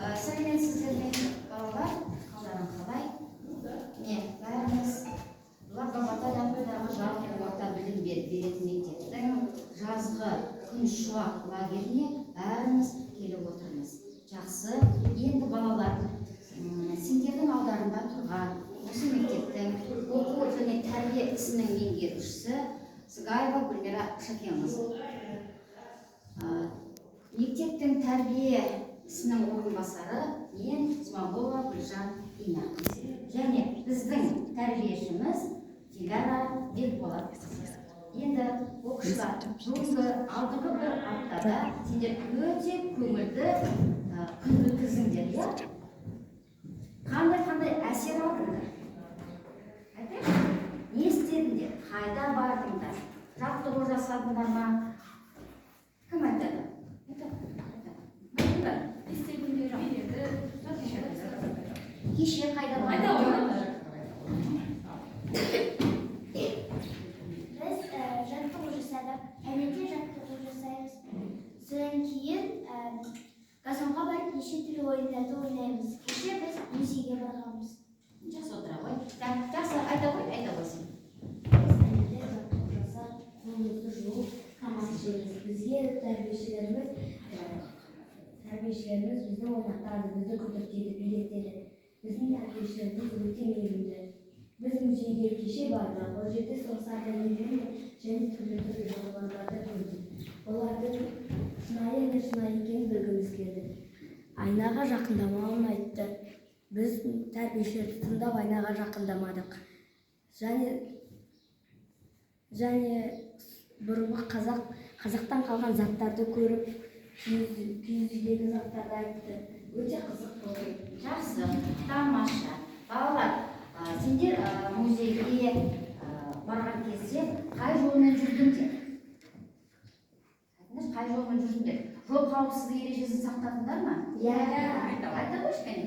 сәлеметсіздер ме балалар? Қалдарың қалай? Міне бәріміз бұлар Бабатай атындағы жалпы орта білім беретін мектептің жазғы күн шуақ лагеріне бәріміз келіп отырмыз. Жақсы. Енді балалар, сендердің алдарында тұрған осы мектептің оқу және тәрбие ісінің меңгерушісі Сыгаева Гүлмира Шакенқызы. Мектептің тәрбие ісінің орынбасары мен Смағұлова Гүлжан Ина. Және біздің тәрбиешіміз Диляра Бекболат. Енді оқушылар, бүгінгі алдыңғы бір аптада сендер өте көңілді күн өткіздіңдер, иә? Қандай әсер алдыңдар? Айтайық, не істедіңдер? Қайда бардыңдар? Жаттығу жасадыңдар ма? Кім айтады? Кеше қайда бардыңдар? Biz жаттығу жасадық, әнете жаттығу жасаймыз. Содан кейін газонға барып неше түрлі ойындарды ойнаймыз. Кеше біз музейге барғанбыз. Жақсы отыра ғой. Жақсы, айта ғой сен. Біз әнете жаттығу жасап, қолымызды жуып, тамақ ішеміз. Бізге тәрбиешілеріміз бізді ойнатады, бізді күдіктейді, билетеді. Біздің тәрбиешілеріміз өте мейірімді. Біз музейге кеше бардық, ол жерде соғыстарды үйрендік және түрлі жануарларды көрдік. Олардың шынайы екенін білгіміз келді. Айнаға жақындамауын айтты. Біз тәрбиешілерді тыңдап айнаға жақындамадық. Және бұрынғы қазақтан қалған заттарды көріп, киіз үйдегі заттарды айтты. Өте қызық болды. Жақсы, тамаша. Балалар, сендер музейге барған кезде қай жолмен жүрдіңдер? Қай жолмен жүрдіңдер? Жол қауіпсіздік ережесін сақтадыңдар ма? Иә. Айта қойшы кәне.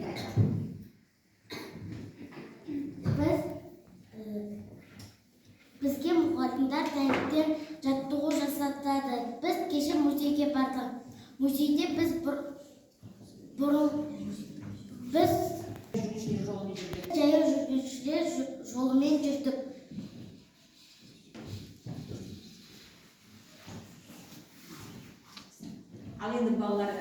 Бізге мұғалімдер таңертең жаттығу жасатады. Біз кеше музейге бардық. Музейде біз жаяу жүргіншілер жолымен жүрдік. Ал енді балалар,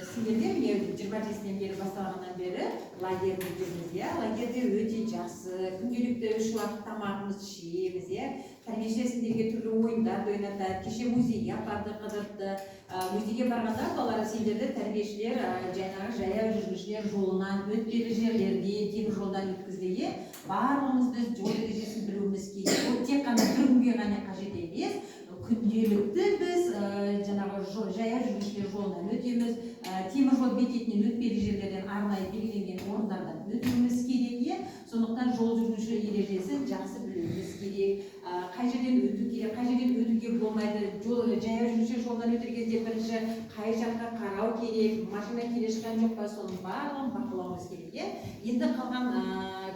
сендерде міне 20 жасынан бері басталғаннан бері лагерьде жүрміз, иә? Лагерьде өте жақсы, күнделікті 3 уақыт тамағымызды ішеміз, иә? Тәрбиешілер сендерге түрлі ойындарды ойнатады, кеше музейге апарды, қыдыртты. Музейге барғанда балалар, сендерді тәрбиешілер жаңағы жаяу жүргіншілер жолынан, өтпелі жерлерде, темір жолдан өткізді, барлығымызды жол ережесін білуіміз керек. Ол тек қана бір күнге ғана қажет емес. Күнделікті біз жаңағы жаяу жүргіншілер жолынан өтеміз, темір жол бекетінен өтпелі жерлерден арнайы белгіленген орындардан өтуіміз керек. Сондықтан жол жүргінші ережесін жақсы білуіміз керек. Қай жерден өту керек, қай жерден өтуге болмайды. Жаяу жүргіншілер жолынан өтер кезде бірінші қай жаққа қарау керек, машина келе жатқан жоқ па, соның барлығын бақылауымыз керек. Енді қалған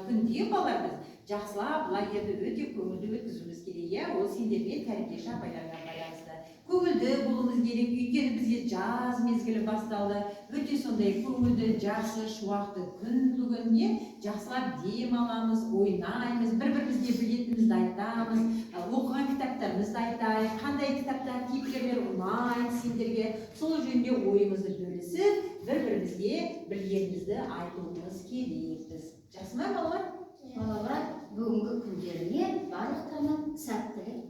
күнде балалар біз жақсылап лагерьді өте көңілді өткізуіміз керек. Ол сендермен тәрбиеші апайларға байланысты. Көңілді болуымыз керек, өйткені бізге жаз мезгілі басталды. Өте сондай көңілді, жақсы, шуақты күн бүгін. Жақсылап дем аламыз, ойнаймыз, бір-бірімізге білетінімізді айтамыз, оқыған кітаптарымызды айтайық, қандай кітаптар кейіпкерлер ұнайды сендерге, сол жөнінде ойымызды бөлісіп, бір-бірімізге білгенімізді айтуымыз керекпіз. Жақсы ма балалар? Балалар, бүгінгі күндеріне барлықтарына сәттілік